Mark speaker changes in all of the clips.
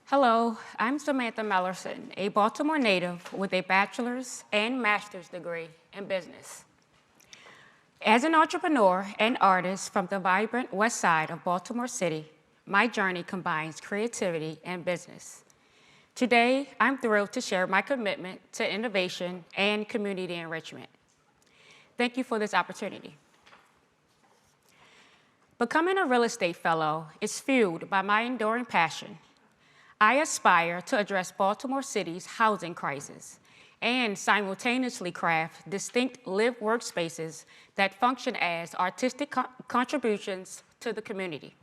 Speaker 1: Hello, I'm Samantha Mellerson, a Baltimore native with a bachelor's and master's degree in business. As an entrepreneur and artist from the vibrant west side of Baltimore City, my journey combines creativity and business. Today, I'm thrilled to share my commitment to innovation and community enrichment. Thank you for this opportunity. Becoming a real estate fellow is fueled by my enduring passion. I aspire to address Baltimore City's housing crisis and simultaneously craft distinct lived workspaces that function as artistic contributions to the community.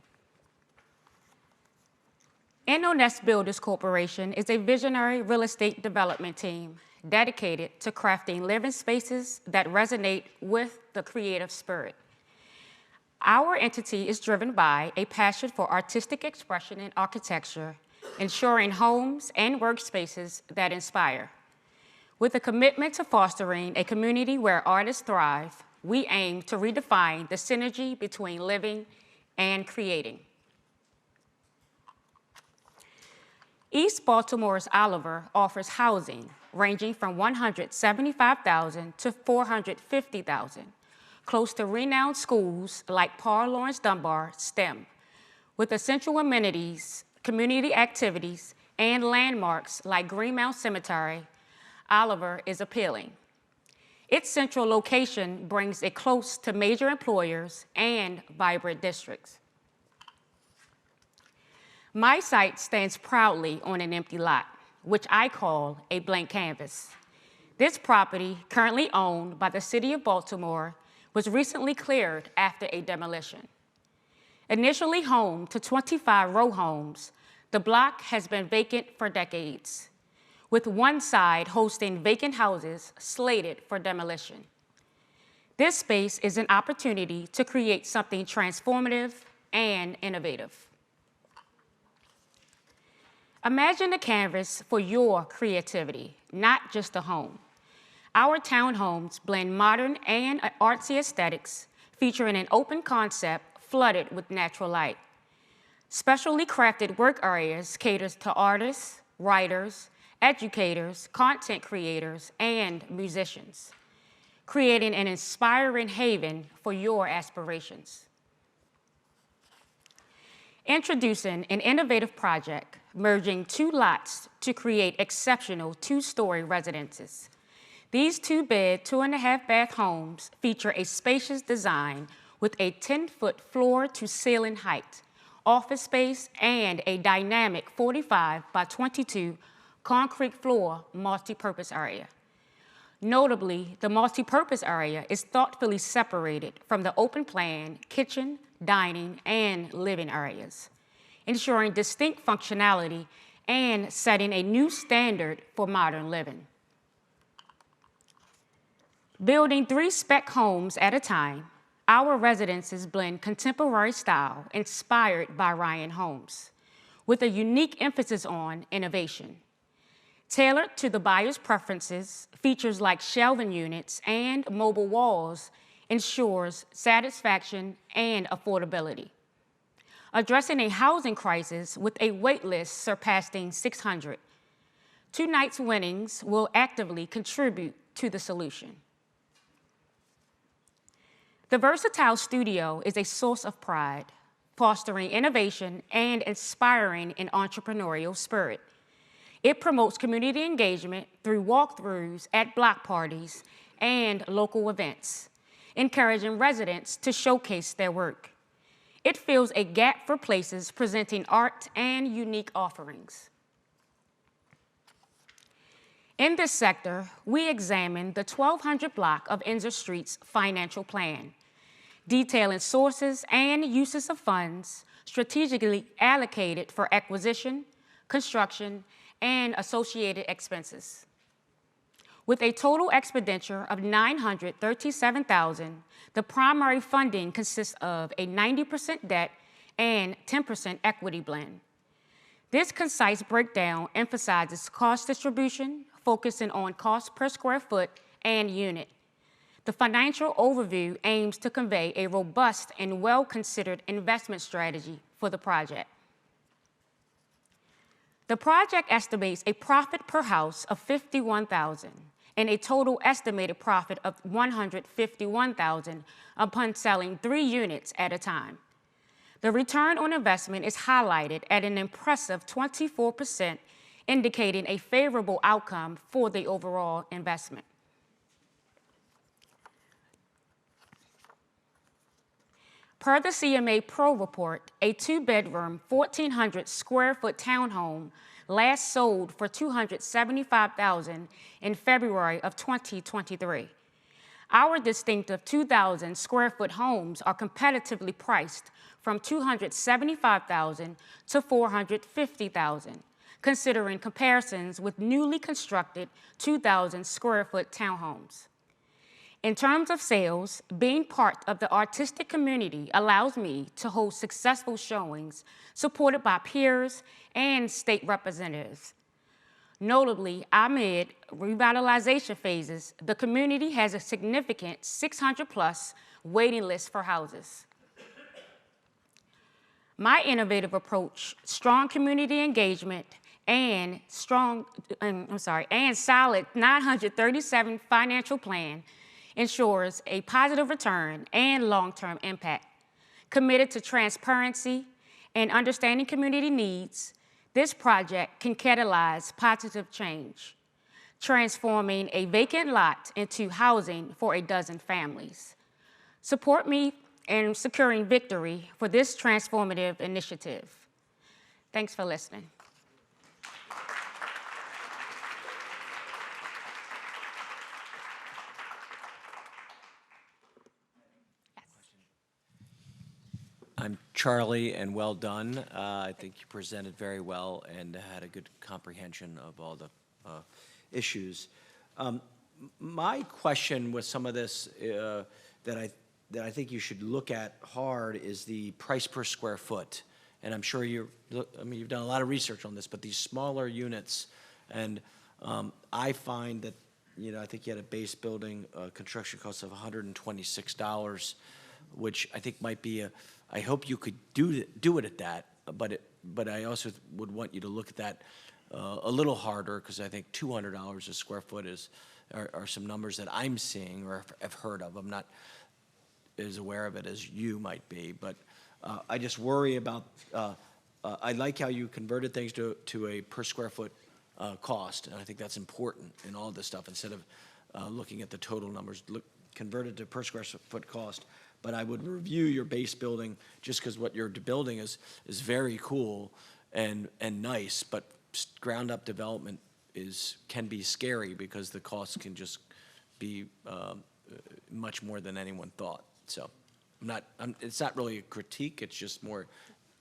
Speaker 1: InnoNest Builders Corporation is a visionary real estate development team dedicated to crafting living spaces that resonate with the creative spirit. Our entity is driven by a passion for artistic expression and architecture, ensuring homes and workspaces that inspire. With a commitment to fostering a community where artists thrive, we aim to redefine the synergy between living and creating. East Baltimore's Oliver offers housing ranging from $175,000 to $450,000, close to renowned schools like Paul Laurence Dunbar STEM, with essential amenities, community activities, and landmarks like Greenmount Cemetery. Oliver is appealing. Its central location brings it close to major employers and vibrant districts. My site stands proudly on an empty lot, which I call a blank canvas. This property, currently owned by the City of Baltimore, was recently cleared after a demolition. Initially home to 25 row homes, the block has been vacant for decades, with one side hosting vacant houses slated for demolition. This space is an opportunity to create something transformative and innovative. Imagine a canvas for your creativity, not just a home. Our townhomes blend modern and artsy aesthetics, featuring an open concept flooded with natural light. Specially crafted work areas cater to artists, writers, educators, content creators, and musicians, creating an inspiring haven for your aspirations. Introducing an innovative project, merging two lots to create exceptional two-story residences. These 2-bed, 2.5-bath homes feature a spacious design with a 10-foot floor-to-ceiling height, office space, and a dynamic 45 by 22 concrete floor multi-purpose area. Notably, the multi-purpose area is thoughtfully separated from the open-plan kitchen, dining, and living areas, ensuring distinct functionality and setting a new standard for modern living. Building 3 spec homes at a time, our residences blend contemporary style inspired by Ryan Homes, with a unique emphasis on innovation. Tailored to the buyer's preferences, features like shelving units and mobile walls ensures satisfaction and affordability. Addressing a housing crisis with a wait list surpassing 600, tonight's winnings will actively contribute to the solution. The Versatile Studio is a source of pride, fostering innovation and inspiring an entrepreneurial spirit. It promotes community engagement through walkthroughs at block parties and local events, encouraging residents to showcase their work. It fills a gap for places presenting art and unique offerings. In this sector, we examine the 1200 block of Enzer Street's financial plan, detailing sources and uses of funds strategically allocated for acquisition, construction, and associated expenses. With a total expenditure of $937,000, the primary funding consists of a 90% debt and 10% equity blend. This concise breakdown emphasizes cost distribution, focusing on cost per square foot and unit. The financial overview aims to convey a robust and well-considered investment strategy for the project. The project estimates a profit per house of $51,000 and a total estimated profit of $151,000 upon selling 3 units at a time. The return on investment is highlighted at an impressive 24%, indicating a favorable outcome for the overall investment. Per the CMA Pro report, a 2-bedroom, 1,400 square foot townhome last sold for $275,000 in February of 2023. Our distinctive 2,000 square foot homes are competitively priced from $275,000 to $450,000, considering comparisons with newly constructed 2,000 square foot townhomes. In terms of sales, being part of the artistic community allows me to hold successful showings supported by peers and state representatives. Notably, amid revitalization phases, the community has a significant 600+ waiting list for houses. My innovative approach, strong community engagement, and solid 937 financial plan ensures a positive return and long-term impact. Committed to transparency and understanding community needs, this project can catalyze positive change, transforming a vacant lot into housing for a dozen families. Support me in securing victory for this transformative initiative. Thanks for listening.
Speaker 2: I'm Charlie, and well done. I think you presented very well and had a good comprehension of all the issues. My question with some of this that I think you should look at hard is the price per square foot. And I'm sure you've done a lot of research on this, but these smaller units, and I find that, I think you had a base building construction cost of $126, which I think might be I hope you could do it at that, but I also would want you to look at that a little harder, because I think $200 a square foot are some numbers that I'm seeing or have heard of. I'm not as aware of it as you might be, but I just worry about, I like how you converted things to a per square foot cost, and I think that's important in all this stuff. Instead of looking at the total numbers, convert it to per square foot cost. But I would review your base building, just because what you're building is very cool and nice, but ground up development can be scary, because the costs can just be much more than anyone thought. So it's not really a critique, it's just more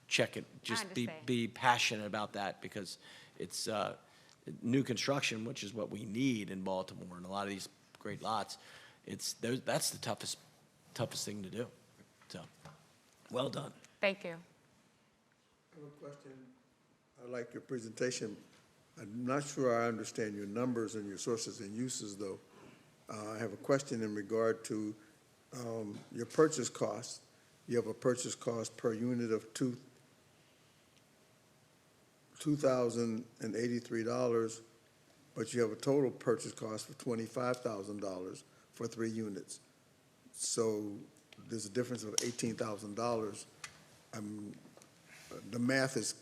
Speaker 2: check it, just be passionate about that, because it's new construction, which is what we need in Baltimore and a lot of these great lots. That's the toughest thing to do. So, well done.
Speaker 1: Thank you.
Speaker 3: I have a question. I like your presentation. I'm not sure I understand your numbers and your sources and uses, though. I have a question in regard to your purchase cost. You have a purchase cost per unit of $2,083, but you have a total purchase cost of $25,000 for 3 units. So there's a difference of $18,000. The math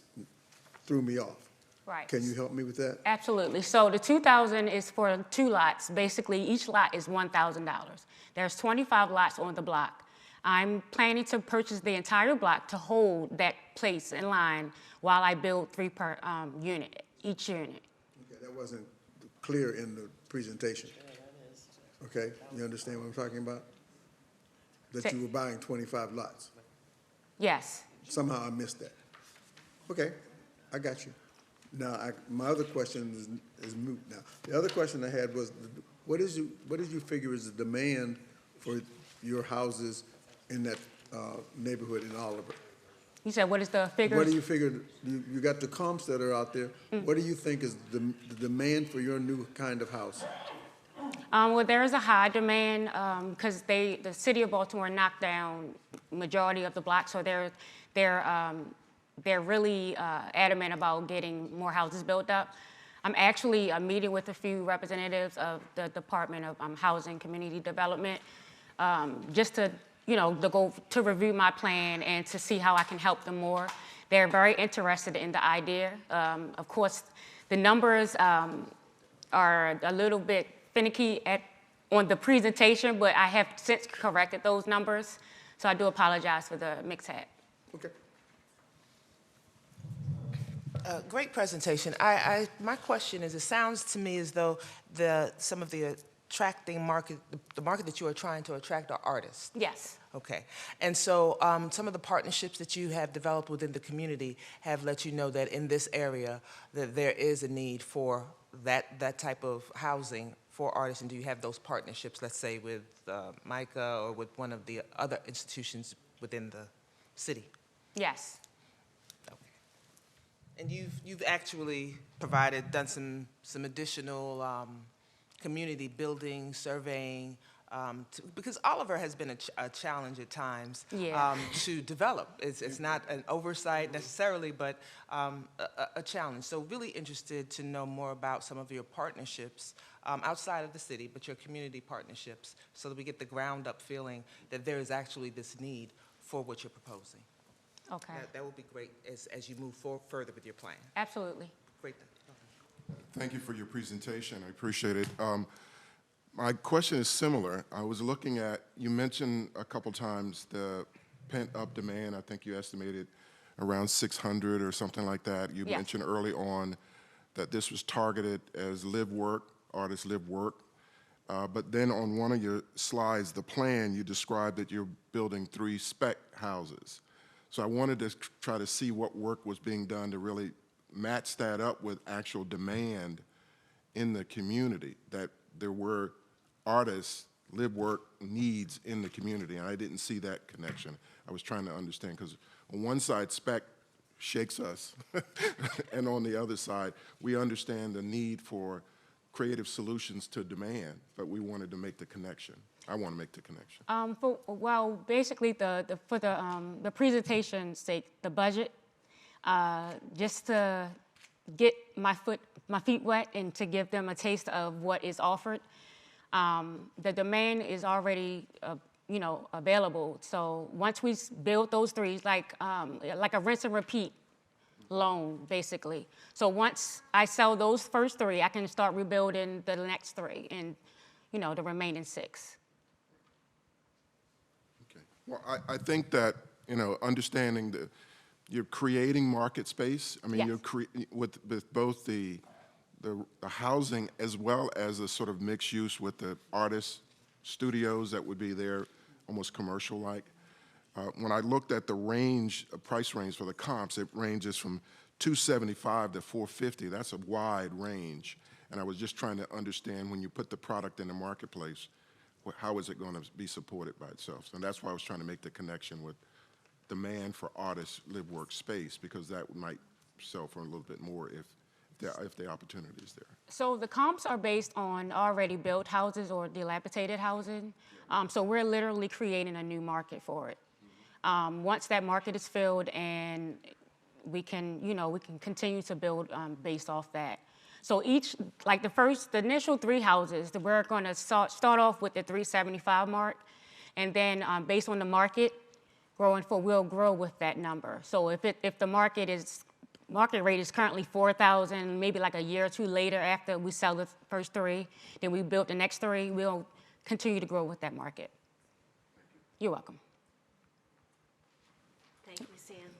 Speaker 3: threw me off.
Speaker 1: Right.
Speaker 3: Can you help me with that?
Speaker 1: Absolutely. So the $2,000 is for 2 lots. Basically, each lot is $1,000. There's 25 lots on the block. I'm planning to purchase the entire block to hold that place in line while I build 3 per unit, each unit.
Speaker 3: Okay, that wasn't clear in the presentation. Yeah, that is. Okay, you understand what I'm talking about? That you were buying 25 lots.
Speaker 1: Yes.
Speaker 3: Somehow I missed that. Okay, I got you. Now, my other question is moot now. The other question I had was, what did you figure is the demand for your houses in that neighborhood in Oliver?
Speaker 1: You said, what is the figure?
Speaker 3: What do you figure? You got the comps that are out there. What do you think is the demand for your new kind of house?
Speaker 1: Well, there is a high demand because the city of Baltimore knocked down majority of the blocks, so they're they're really adamant about getting more houses built up. I'm actually meeting with a few representatives of the Department of Housing Community Development, just to, to review my plan and to see how I can help them more. They're very interested in the idea. Of course, the numbers are a little bit finicky on the presentation, but I have since corrected those numbers, so I do apologize for the mix-up.
Speaker 3: Okay.
Speaker 4: Great presentation. My question is, it sounds to me as though some of the attracting market, the market that you are trying to attract are artists.
Speaker 1: Yes.
Speaker 4: Okay. And so some of the partnerships that you have developed within the community have let you know that in this area that there is a need for that type of housing for artists. And do you have those partnerships, let's say, with MICA or with one of the other institutions within the city?
Speaker 1: Yes.
Speaker 4: And you've actually done some additional community building, surveying, because Oliver has been a challenge at times to develop. It's not an oversight necessarily, but a challenge. So really interested to know more about some of your partnerships outside of the city, but your community partnerships, so that we get the ground up feeling that there is actually this need for what you're proposing.
Speaker 1: Okay.
Speaker 4: That would be great as you move further with your plan.
Speaker 1: Absolutely.
Speaker 4: Great.
Speaker 5: Thank you for your presentation. I appreciate it. My question is similar. I was looking at, you mentioned a couple times the pent-up demand. I think you estimated around 600 or something like that. You mentioned early on that this was targeted as live work, artists live work. But then on one of your slides, the plan, you described that you're building 3 spec houses. So I wanted to try to see what work was being done to really match that up with actual demand in the community, that there were artists, live work needs in the community, and I didn't see that connection. I was trying to understand, because on one side, spec shakes us, and on the other side, we understand the need for creative solutions to demand, but we wanted to make the connection. I want to make the connection.
Speaker 1: Well, basically, for the presentation's sake, the budget, just to get my feet wet and to give them a taste of what is offered. The demand is already, available. So once we build those 3, like a rinse and repeat loan, basically. So once I sell those first 3, I can start rebuilding the next 3 and, the remaining 6.
Speaker 5: Okay. Well, I think that, understanding that you're creating market space. I mean,
Speaker 1: Yes.
Speaker 5: you're with both the housing as well as a sort of mixed use with the artists, studios that would be there, almost commercial-like. When I looked at the price range for the comps, it ranges from $275 to $450. That's a wide range. And I was just trying to understand, when you put the product in the marketplace, how is it going to be supported by itself? And that's why I was trying to make the connection with demand for artists, live work space, because that might sell for a little bit more if the opportunity is there.
Speaker 1: So the comps are based on already built houses or dilapidated housing. So we're literally creating a new market for it. Once that market is filled, and we can continue to build based off that. So the initial 3 houses, we're going to start off with the 375 mark, and then based on the market, we'll grow with that number. So if the market rate is currently 4,000, maybe like a year or 2 later after we sell the first 3, then we build the next 3, we'll continue to grow with that market. You're welcome.
Speaker 6: Thank you, Ms. Ann.